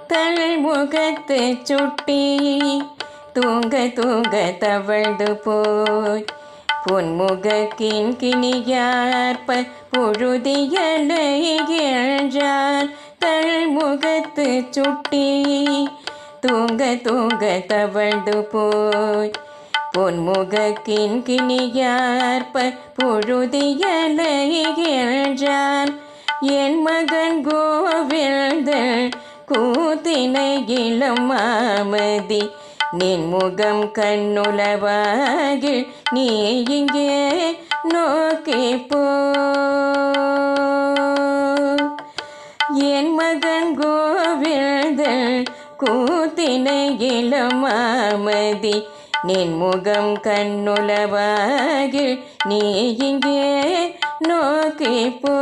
தள்முகத்து சுட்டி தூங்க தூங்க தவழ்ந்து போய் பொன்முகக்கின் கிணியார்ப்ப பொழுதியலைகின்றான் தள்முகத்து சுட்டி தூங்க தூங்க தவழ்ந்து போய் பொன்முகக்கின் கிணியார்ப்ப பொழுதியலைகின்றான் என் மகன் கோவிந்தன் கூத்தினை இளம் மாமதி நின் முகம் கண்ணுளவாகில் நீ இங்கே நோக்கி போ என் மகன் கோவிந்தன் கூத்தினை இளம் மாமதி நின் முகம் கண்ணுளவாகில் நீ இங்கே நோக்கி போ